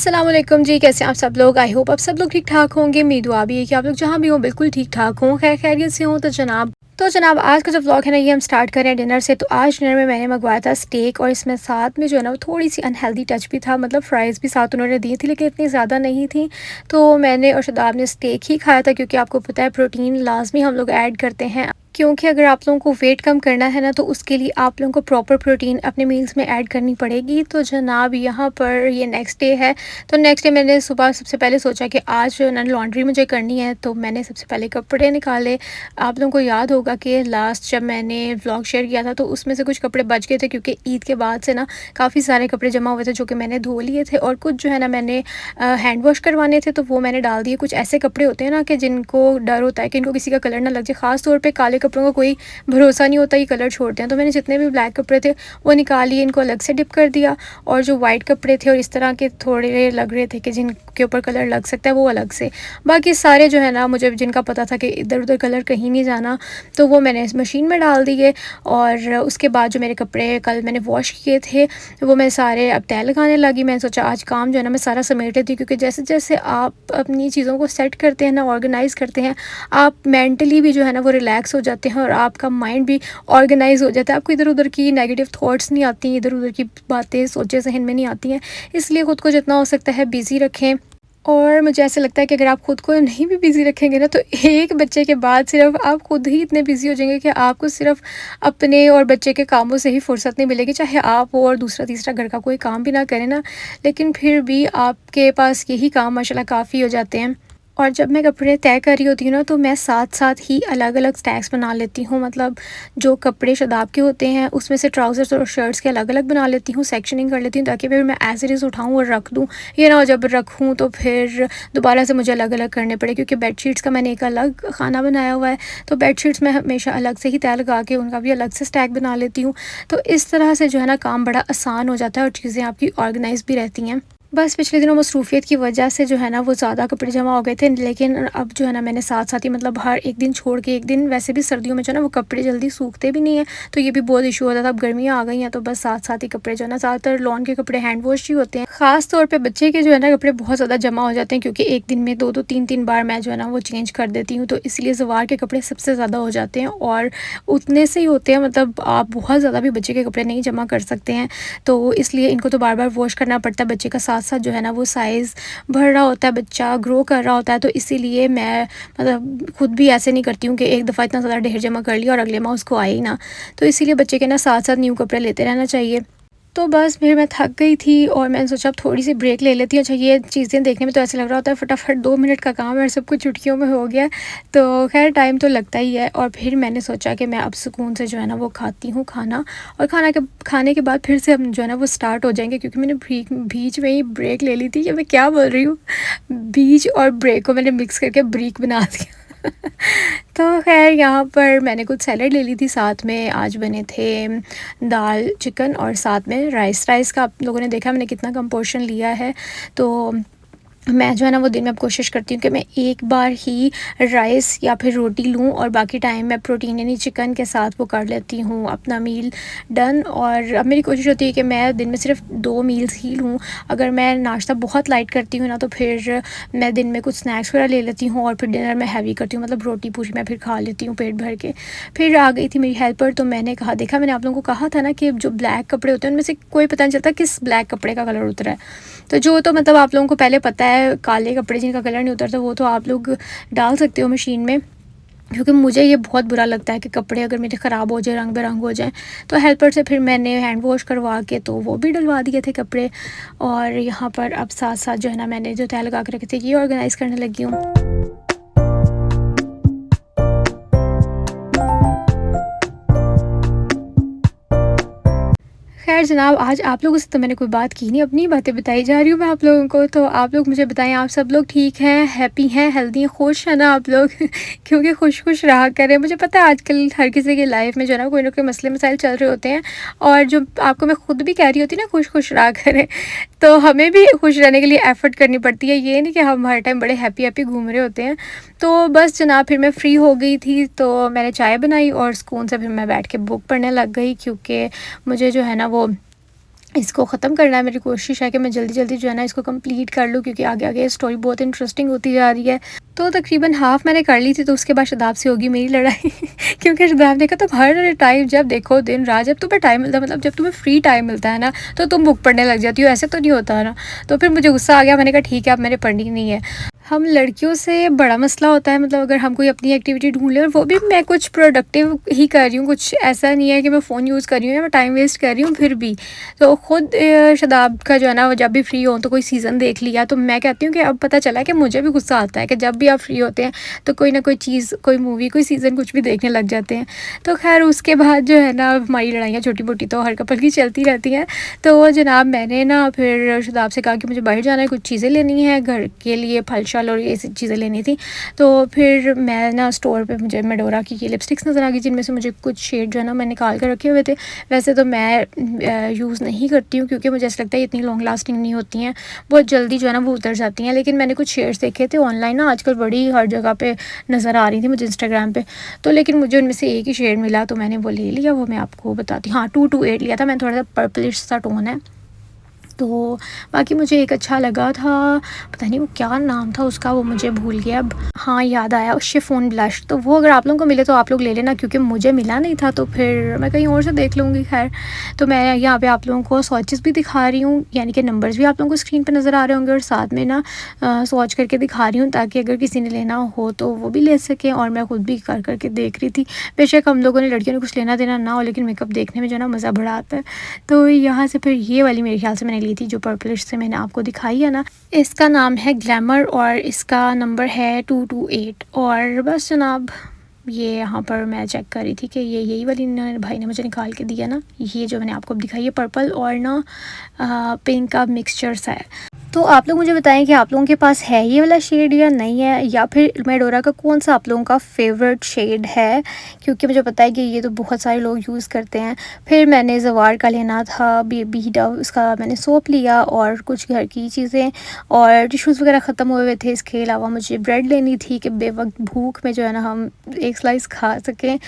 अस्सलाम वालेकुम जी, कैसे हैं आप सब लोग। आई होप आप सब लोग ठीक ठाक होंगे। मेरी दुआ भी है कि आप लोग जहाँ भी हों बिल्कुल ठीक ठाक हों, खैर खैरियत से हों। तो जनाब आज का जो व्लॉग है ना, ये हम स्टार्ट कर रहे हैं डिनर से। तो आज डिनर में मैंने मंगवाया था स्टेक, और इसमें साथ में जो है ना वो थोड़ी सी अनहेल्दी टच भी था, मतलब फ्राइज़ भी साथ उन्होंने दी थी लेकिन इतनी ज़्यादा नहीं थी। तो मैंने और शदाब ने स्टेक ही खाया था, क्योंकि आपको पता है प्रोटीन लाजमी हम लोग ऐड करते हैं, क्योंकि अगर आप लोगों को वेट कम करना है ना, तो उसके लिए आप लोगों को प्रॉपर प्रोटीन अपने मील्स में ऐड करनी पड़ेगी। तो जनाब यहाँ पर ये नेक्स्ट डे है। तो नेक्स्ट डे मैंने सुबह सबसे पहले सोचा कि आज जो है ना लॉन्ड्री मुझे करनी है, तो मैंने सबसे पहले कपड़े निकाले। आप लोगों को याद होगा कि लास्ट जब मैंने व्लॉग शेयर किया था तो उसमें से कुछ कपड़े बच गए थे, क्योंकि ईद के बाद से ना काफ़ी सारे कपड़े जमा हुए थे जो कि मैंने धो लिए थे, और कुछ जो है ना मैंने हैंड वॉश करवाने थे तो वो मैंने डाल दिए। कुछ ऐसे कपड़े होते हैं ना कि जिनको डर होता है कि इनको किसी का कलर ना लग जाए, ख़ास तौर पे काले कपड़ों का कोई भरोसा नहीं होता, ये कलर छोड़ते हैं। तो मैंने जितने भी ब्लैक कपड़े थे वो निकाल लिए, इनको अलग से डिप कर दिया, और जो वाइट कपड़े थे और इस तरह के थोड़े लग रहे थे कि जिनके ऊपर कलर लग सकता है वो अलग से। बाकी सारे जो है ना मुझे जिनका पता था कि इधर उधर कलर कहीं नहीं जाना, तो वो मैंने इस मशीन में डाल दिए। और उसके बाद जो मेरे कपड़े कल मैंने वॉश किए थे वो मैं सारे अब तय लगाने लगी। मैंने सोचा आज काम जो है ना मैं सारा समेट लेती हूँ, क्योंकि जैसे जैसे आप अपनी चीज़ों को सेट करते हैं ना, ऑर्गेनाइज़ करते हैं, आप मेंटली भी जो है ना वो रिलैक्स हो जाते हैं, और आपका माइंड भी ऑर्गेनाइज़ हो जाता है। आपको इधर उधर की नेगेटिव थॉट्स नहीं आती, इधर उधर की बातें सोचे जहन में नहीं आती हैं। इसलिए ख़ुद को जितना हो सकता है बिज़ी रखें। और मुझे ऐसा लगता है कि अगर आप ख़ुद को नहीं भी बिज़ी रखेंगे ना, तो एक बच्चे के बाद सिर्फ आप खुद ही इतने बिज़ी हो जाएंगे कि आपको सिर्फ अपने और बच्चे के कामों से ही फुर्सत नहीं मिलेगी। चाहे आप हो और दूसरा तीसरा घर का कोई काम भी ना करें ना, लेकिन फिर भी आपके पास यही काम माशाल्लाह काफ़ी हो जाते हैं। और जब मैं कपड़े तय कर रही होती हूँ ना, तो मैं साथ साथ ही अलग अलग स्टैक्स बना लेती हूँ। मतलब जो कपड़े शदाब के होते हैं उसमें से ट्राउज़र्स और शर्ट्स के अलग अलग बना लेती हूँ, सेक्शनिंग कर लेती हूँ, ताकि फिर मैं एज इट इज़ उठाऊँ और रख दूँ। ये ना हो जब रखूँ तो फिर दोबारा से मुझे अलग अलग करने पड़े, क्योंकि बेडशीट्स का मैंने एक अलग खाना बनाया हुआ है। तो बेडशीट्स मैं हमेशा अलग से ही तय लगा के उनका भी अलग से स्टैक बना लेती हूँ। तो इस तरह से जो है ना काम बड़ा आसान हो जाता है, और चीज़ें आपकी ऑर्गेनाइज़ भी रहती हैं। बस पिछले दिनों मसरूफ़ियत की वजह से जो है ना वो ज़्यादा कपड़े जमा हो गए थे, लेकिन अब जो है ना मैंने साथ साथ ही, मतलब हर एक दिन छोड़ के एक दिन, वैसे भी सर्दियों में जो है ना वो कपड़े जल्दी सूखते भी नहीं है, तो ये भी बहुत इशू होता था। अब गर्मियाँ आ गई हैं तो बस साथ साथ ही कपड़े जो है ना, ज़्यादातर लॉन के कपड़े हैंड वॉश ही होते हैं। ख़ास तौर पर बच्चे के जो है ना कपड़े बहुत ज़्यादा जमा हो जाते हैं, क्योंकि एक दिन में दो दो तीन तीन बार मैं जो है ना वो चेंज कर देती हूँ, तो इसलिए ज़वार के कपड़े सबसे ज़्यादा हो जाते हैं, और उतने से ही होते हैं। मतलब आप बहुत ज़्यादा भी बच्चे के कपड़े नहीं जमा कर सकते हैं, तो इसलिए इनको तो बार बार वॉश करना पड़ता है। बच्चे का साथ साथ जो है ना वो साइज़ बढ़ रहा होता है, बच्चा ग्रो कर रहा होता है, तो इसीलिए मैं मतलब खुद भी ऐसे नहीं करती हूँ कि एक दफ़ा इतना ज़्यादा ढेर जमा कर लिया और अगले माह उसको आए ही ना। तो इसीलिए बच्चे के ना साथ साथ न्यू कपड़े लेते रहना चाहिए। तो बस फिर मैं थक गई थी और मैंने सोचा अब थोड़ी सी ब्रेक ले लेती हूँ। अच्छा, ये चीज़ें देखने में तो ऐसा लग रहा होता है फटाफट 2 मिनट का काम है और सब कुछ चुटकियों में हो गया। तो खैर टाइम तो लगता ही है, और फिर मैंने सोचा कि मैं अब सुकून से जो है ना वो खाती हूँ खाना, और खाने के बाद फिर से हम जो है ना वो स्टार्ट हो जाएंगे, क्योंकि मैंने बीच में ही ब्रेक ले ली थी। कि मैं क्या बोल रही हूँ, बीच और ब्रेक को मैंने मिक्स करके ब्रेक बना दिया। तो ख़ैर यहाँ पर मैंने कुछ सैलड ले ली थी, साथ में आज बने थे दाल चिकन, और साथ में राइस का आप लोगों ने देखा मैंने कितना कम पोर्शन लिया है। तो मैं जो है ना वो दिन में अब कोशिश करती हूँ कि मैं एक बार ही राइस या फिर रोटी लूँ, और बाकी टाइम मैं प्रोटीन यानी चिकन के साथ वो कर लेती हूँ अपना मील डन। और अब मेरी कोशिश होती है कि मैं दिन में सिर्फ 2 मील्स ही लूँ। अगर मैं नाश्ता बहुत लाइट करती हूँ ना, तो फिर मैं दिन में कुछ स्नैक्स वगैरह ले लेती हूँ, और फिर डिनर में हैवी करती हूँ, मतलब रोटी पूरी मैं फिर खा लेती हूँ पेट भर के। फिर आ गई थी मेरी हेल्पर, तो मैंने कहा, देखा मैंने आप लोगों को कहा था ना कि जो ब्लैक कपड़े होते हैं उनमें से कोई पता नहीं चलता किस ब्लैक कपड़े का कलर उतरा है। तो जो तो मतलब आप लोगों को पहले पता है, काले कपड़े जिनका कलर नहीं उतरता वो तो आप लोग डाल सकते हो मशीन में, क्योंकि मुझे ये बहुत बुरा लगता है कि कपड़े अगर मेरे ख़राब हो जाए, रंग बेरंग हो जाए। तो हेल्पर से फिर मैंने हैंड वॉश करवा के तो वो भी डलवा दिए थे कपड़े। और यहाँ पर अब साथ साथ जो है ना मैंने जो तय लगा के रखे थे ये ऑर्गेनाइज़ करने लगी हूँ। खैर जनाब, आज आप लोगों से तो मैंने कोई बात की नहीं, अपनी बातें बताई जा रही हूँ मैं आप लोगों को। तो आप लोग मुझे बताएं, आप सब लोग ठीक हैं, हैप्पी हैं, हेल्दी हैं, खुश हैं ना आप लोग? क्योंकि खुश खुश रहा करें। मुझे पता है आजकल हर किसी की लाइफ में जो है ना कोई मसले मसाइल चल रहे होते हैं, और जो आपको मैं खुद भी कह रही होती ना खुश खुश रहा करें, तो हमें भी खुश रहने के लिए एफ़र्ट करनी पड़ती है। ये नहीं कि हम हर टाइम बड़े हैप्पी हैप्पी घूम रहे होते हैं। तो बस जनाब फिर मैं फ़्री हो गई थी, तो मैंने चाय बनाई और सुकून से फिर मैं बैठ के बुक पढ़ने लग गई, क्योंकि मुझे जो है ना वो इसको ख़त्म करना है। मेरी कोशिश है कि मैं जल्दी-जल्दी जो है ना इसको कंप्लीट कर लूँ, क्योंकि आगे-आगे स्टोरी बहुत इंटरेस्टिंग होती जा रही है। तो तकरीबन हाफ़ मैंने कर ली थी, तो उसके बाद शादाब से होगी मेरी लड़ाई क्योंकि शादाब ने कहा तुम हर टाइम जब देखो दिन रात जब तुम्हें टाइम मिलता है, मतलब जब तुम्हें फ्री टाइम मिलता है ना, तो तुम बुक पढ़ने लग जाती हो, ऐसे तो नहीं होता है ना। तो फिर मुझे गुस्सा आ गया, मैंने कहा ठीक है अब मैंने पढ़नी नहीं है। हम लड़कियों से बड़ा मसला होता है, मतलब अगर हम कोई अपनी एक्टिविटी ढूँढ लें और वो भी मैं कुछ प्रोडक्टिव ही कर रही हूँ, कुछ ऐसा नहीं है कि मैं फ़ोन यूज़ कर रही हूँ या मैं टाइम वेस्ट कर रही हूँ फिर भी। तो ख़ुद शादाब का जो है ना वो जब भी फ्री हो तो कोई सीज़न देख लिया, तो मैं कहती हूँ कि अब पता चला कि मुझे भी गुस्सा आता है कि जब भी आप फ्री होते हैं तो कोई ना कोई चीज़, कोई मूवी, कोई सीज़न कुछ भी देखने लग जाते हैं। तो खैर उसके बाद जो है ना हमारी लड़ाइयाँ छोटी-मोटी तो हर कपल की चलती रहती हैं। तो जनाब मैंने ना फिर शादाब से कहा कि मुझे बाहर जाना है, कुछ चीज़ें लेनी है घर के लिए, फल-शल और ये सब चीज़ें लेनी थी। तो फिर मैं ना स्टोर पे मुझे मेडोरा की ये लिपस्टिक्स नज़र आ गई, जिनमें से मुझे कुछ शेड जो है ना मैं निकाल कर रखे हुए थे। वैसे तो मैं यूज़ नहीं करती हूँ, क्योंकि मुझे ऐसा लगता है इतनी लॉन्ग लास्टिंग नहीं होती हैं, बहुत जल्दी जो है ना वो उतर जाती हैं। लेकिन मैंने कुछ शेड्स देखे थे ऑनलाइन ना, आजकल बड़ी हर जगह पे नज़र आ रही थी मुझे इंस्टाग्राम पे। तो लेकिन मुझे उनमें से एक ही शेड मिला, तो मैंने वो ले लिया, वो मैं आपको बताती हूँ। हाँ, 228 लिया था मैंने, थोड़ा सा पर्पलिश सा टोन है। तो बाकी मुझे एक अच्छा लगा था, पता नहीं वो क्या नाम था उसका, वो मुझे भूल गया अब। हाँ, याद आया, शिफॉन ब्लश। तो वो अगर आप लोगों को मिले तो आप लोग ले लेना, क्योंकि मुझे मिला नहीं था, तो फिर मैं कहीं और से देख लूँगी। खैर, तो मैं यहाँ पे आप लोगों को स्वॉचेस भी दिखा रही हूँ, यानी कि नंबर्स भी आप लोगों को स्क्रीन पे नज़र आ रहे होंगे, और साथ में ना स्वॉच करके दिखा रही हूँ, ताकि अगर किसी ने लेना हो तो वो भी ले सकें। और मैं खुद भी कर करके देख रही थी। बेशक हम लोगों ने, लड़कियों ने कुछ लेना देना ना हो, लेकिन मेकअप देखने में जो है ना मज़ा बड़ा आता है। तो यहाँ से फिर ये वाली मेरे ख़्याल से मैंने ली थी, जो पर्पलिश से मैंने आपको दिखाई है ना। इसका नाम है ग्लैमर और इसका नंबर है 228। और बस जनाब ये यहाँ पर मैं चेक कर रही थी कि ये यही वाली भाई ने मुझे निकाल के दिया ना, ये जो मैंने आपको दिखाई है पर्पल और ना पिंक का मिक्सचर सा है। तो आप लोग मुझे बताएं कि आप लोगों के पास है ये वाला शेड या नहीं है, या फिर मेडोरा का कौन सा आप लोगों का फेवरेट शेड है, क्योंकि मुझे पता है कि ये तो बहुत सारे लोग यूज़ करते हैं। फिर मैंने जवार का लेना था, बेबी डव, उसका मैंने सोप लिया और कुछ घर की चीज़ें और टिश्यूज़ वगैरह ख़त्म हुए हुए थे। इसके अलावा मुझे ब्रेड लेनी थी कि बेवक्त भूख में जो है ना हम एक स्लाइस खा सकें।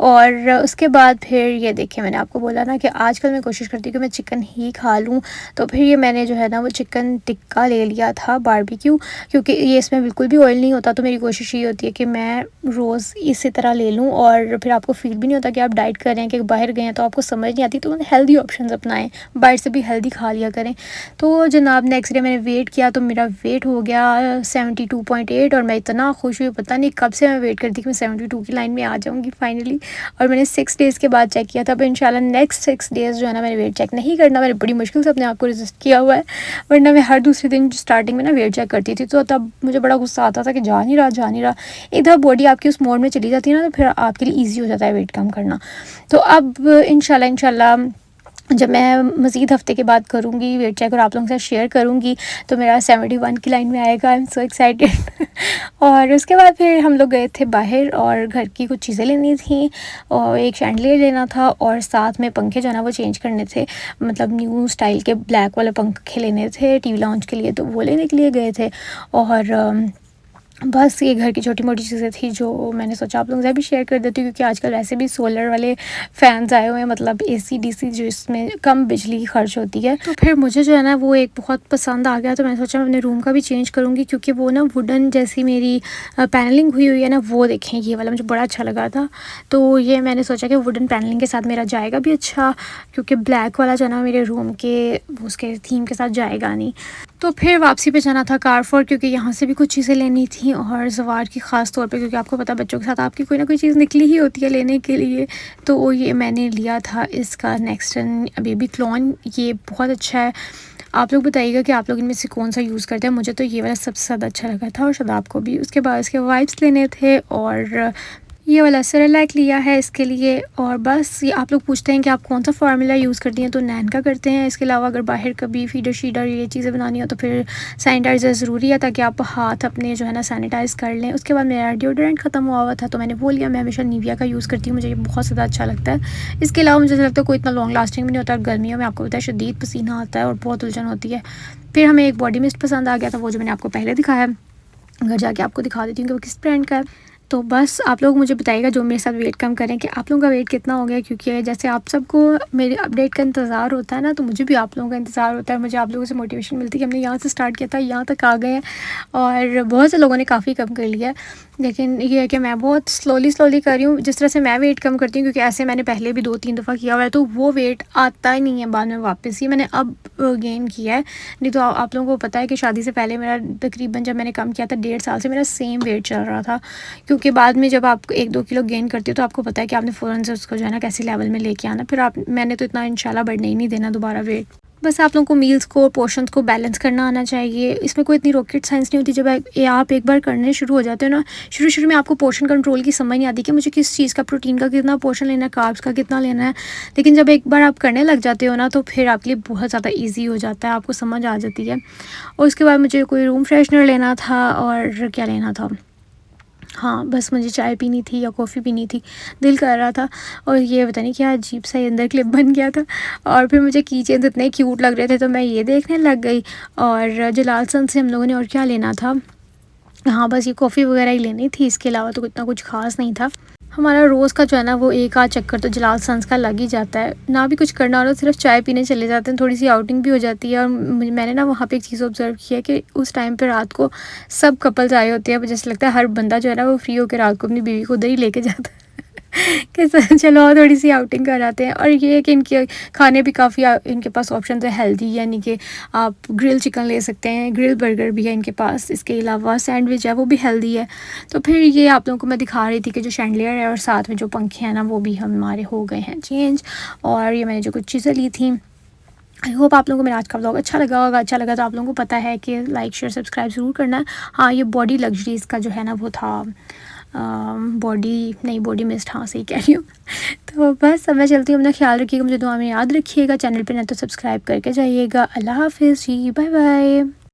और उसके बाद फिर ये देखिए, मैंने आपको बोला ना कि आजकल मैं कोशिश करती हूँ कि मैं चिकन ही खा लूँ, तो फिर ये मैंने जो है ना वो चिकन टिक्का ले लिया था बारबेक्यू, क्योंकि ये इसमें बिल्कुल भी ऑयल नहीं होता। तो मेरी कोशिश ये होती है कि मैं रोज़ इसी तरह ले लूँ, और फिर आपको फ़ील भी नहीं होता कि आप डाइट कर रहे हैं, कि बाहर गए हैं तो आपको समझ नहीं आती। तो हेल्दी ऑप्शंस अपनाएं, बाहर से भी हेल्दी खा लिया करें। तो जनाब नेक्स्ट डे मैंने वेट किया, तो मेरा वेट हो गया 72.8, और मैं इतना खुश हुई, पता नहीं कब से मैं वेट करती कि मैं 72 की लाइन में आ जाऊँगी फाइनली। और मैंने 6 डेज़ के बाद चेक किया था, अब इंशाल्लाह नेक्स्ट 6 डेज़ जो है ना मैंने वेट चेक नहीं करना। मैंने बड़ी मुश्किल से अपने आप को रेजिस्ट किया हुआ है, वरना मैं हर दूसरे दिन स्टार्टिंग में ना वेट चेक करती थी, तो तब मुझे बड़ा गुस्सा आता था कि जा नहीं रहा। एक दफ़ा बॉडी आपकी उस मोड में चली जाती है ना, तो फिर आपके लिए ईजी हो जाता है वेट कम करना। तो अब इंशाल्लाह जब मैं मज़ीद हफ़्ते के बाद करूँगी वेट चेक और आप लोगों के साथ शेयर करूँगी, तो मेरा 71 की लाइन में आएगा। आई एम सो एक्साइटेड और उसके बाद फिर हम लोग गए थे बाहर, और घर की कुछ चीज़ें लेनी थी, और एक शैंडलियर लेना था, और साथ में पंखे जो है ना वो चेंज करने थे, मतलब न्यू स्टाइल के ब्लैक वाले पंखे लेने थे टीवी लाउंज के लिए, तो वो लेने के लिए गए थे। और बस ये घर की छोटी-मोटी चीज़ें थी जो मैंने सोचा आप लोगों से भी शेयर कर देती हूँ, क्योंकि आजकल वैसे भी सोलर वाले फ़ैन्स आए हुए हैं, मतलब एसी डीसी, जो इसमें कम बिजली खर्च होती है। तो फिर मुझे जो है ना वो एक बहुत पसंद आ गया, तो मैंने सोचा मैं अपने रूम का भी चेंज करूँगी, क्योंकि वो ना वुडन जैसी मेरी पैनलिंग हुई हुई है ना, वो देखें ये वाला मुझे बड़ा अच्छा लगा था। तो ये मैंने सोचा कि वुडन पैनलिंग के साथ मेरा जाएगा भी अच्छा, क्योंकि ब्लैक वाला जो है ना मेरे रूम के उसके थीम के साथ जाएगा नहीं। तो फिर वापसी पे जाना था कारफोर, क्योंकि यहाँ से भी कुछ चीज़ें लेनी थी, और जवार की ख़ास तौर पे, क्योंकि आपको पता है बच्चों के साथ आपकी कोई ना कोई चीज़ निकली ही होती है लेने के लिए। तो ये मैंने लिया था इसका नेक्स्टन बेबी क्लॉन, ये बहुत अच्छा है। आप लोग बताइएगा कि आप लोग इनमें से कौन सा यूज़ करते हैं। मुझे तो ये वाला सबसे ज़्यादा अच्छा लगा था, और शादाब को भी। उसके बाद इसके वाइप्स लेने थे, और ये वाला सेरेलैक लिया है इसके लिए। और बस ये आप लोग पूछते हैं कि आप कौन सा फार्मूला यूज़ करती हैं, तो नैन का करते हैं। इसके अलावा अगर बाहर कभी फीडर शीडर ये चीज़ें बनानी हो तो फिर सैनिटाइज़र ज़रूरी है, ताकि आप हाथ अपने जो है ना सैनिटाइज़ कर लें। उसके बाद मेरा डिओड्रेंट ख़त्म हुआ था, तो मैंने वो लिया। मैं हमेशा निविया का यूज़ करती हूँ, मुझे ये बहुत ज़्यादा अच्छा लगता है। इसके अलावा मुझे लगता है कोई इतना लॉन्ग लास्टिंग भी नहीं होता। गर्मियों में आपको पता है शदीद पसीना आता है और बहुत उलझन होती है। फिर हमें एक बॉडी मिस्ट पसंद आ गया था, वो जो मैंने आपको पहले दिखाया, घर जाके आपको दिखा देती हूँ कि वो किस ब्रांड का है। तो बस आप लोग मुझे बताइएगा जो मेरे साथ वेट कम करें कि आप लोगों का वेट कितना हो गया, क्योंकि जैसे आप सबको मेरे अपडेट का इंतज़ार होता है ना, तो मुझे भी आप लोगों का इंतज़ार होता है। मुझे आप लोगों से मोटिवेशन मिलती है कि हमने यहाँ से स्टार्ट किया था, यहाँ तक आ गए हैं और बहुत से लोगों ने काफ़ी कम कर लिया है। लेकिन ये है कि मैं बहुत स्लोली कर रही हूँ, जिस तरह से मैं वेट कम करती हूँ, क्योंकि ऐसे मैंने पहले भी 2-3 दफ़ा किया हुआ है, तो वो वेट आता ही नहीं है बाद में वापस। ये मैंने अब गेन किया है, नहीं तो आप लोगों को पता है कि शादी से पहले मेरा तकरीबन, जब मैंने कम किया था 1.5 साल से, मेरा सेम वेट चल रहा था। क्योंकि बाद में जब आप 1-2 किलो गेन करते हो तो आपको पता है कि आपने फ़ौरन से उसको जो है ना कैसे लेवल में लेके आना। फिर आप मैंने तो इतना इंशाल्लाह बढ़ने ही नहीं देना दोबारा वेट। बस आप लोगों को मील्स को, पोर्शंस को बैलेंस करना आना चाहिए। इसमें कोई इतनी रॉकेट साइंस नहीं होती। जब आप एक बार करने शुरू हो जाते हो ना, शुरू में आपको पोर्शन कंट्रोल की समझ नहीं आती कि मुझे किस चीज़ का, प्रोटीन का कितना पोर्शन लेना है, कार्ब्स का कितना लेना है। लेकिन जब एक बार आप करने लग जाते हो ना, तो फिर आपके लिए बहुत ज़्यादा ईजी हो जाता है, आपको समझ आ जाती है। और उसके बाद मुझे कोई रूम फ्रेशनर लेना था, और क्या लेना था, हाँ, बस मुझे चाय पीनी थी या कॉफ़ी पीनी थी, दिल कर रहा था। और ये पता नहीं क्या अजीब सा ये अंदर क्लिप बन गया था। और फिर मुझे की चेन्स इतने क्यूट लग रहे थे, तो मैं ये देखने लग गई। और जलाल सन से हम लोगों ने और क्या लेना था, हाँ, बस ये कॉफ़ी वगैरह ही लेनी थी, इसके अलावा तो इतना कुछ ख़ास नहीं था। हमारा रोज़ का जो है ना वो एक आध चक्कर तो जलाल सन्स का लग ही जाता है। ना भी कुछ करना हो तो सिर्फ़ चाय पीने चले जाते हैं, थोड़ी-सी आउटिंग भी हो जाती है। और मैंने ना वहाँ पे एक चीज़ ऑब्ज़र्व की है कि उस टाइम पे रात को सब कपल्स आए होते हैं। जैसे लगता है हर बंदा जो है ना वो फ्री होकर रात को अपनी बीवी को उधर ही लेके जाता है कि चलो और थोड़ी सी आउटिंग कर आते हैं। और ये है कि इनके खाने भी काफ़ी इनके पास ऑप्शन है हेल्दी, यानी कि आप ग्रिल चिकन ले सकते हैं, ग्रिल बर्गर भी है इनके पास, इसके अलावा सैंडविच है वो भी हेल्दी है। तो फिर ये आप लोगों को मैं दिखा रही थी कि जो शैंडलियर है और साथ में जो पंखे हैं ना वो भी हमारे हो गए हैं चेंज। और ये मैंने जो कुछ चीज़ें ली थी, आई होप आप लोगों को मेरा आज का व्लॉग अच्छा लगा होगा। अच्छा लगा तो आप लोगों को पता है कि लाइक शेयर सब्सक्राइब ज़रूर करना है। हाँ, ये बॉडी लग्जरीज़ का जो है ना वो था, बॉडी नहीं, बॉडी मिस्ट, हाँ सही कह रही हूँ। तो बस अब मैं चलती हूँ, अपना ख्याल रखिएगा, मुझे दुआ में याद रखिएगा। चैनल पे ना तो सब्सक्राइब करके जाइएगा। अल्लाह हाफिज़ जी, बाय बाय।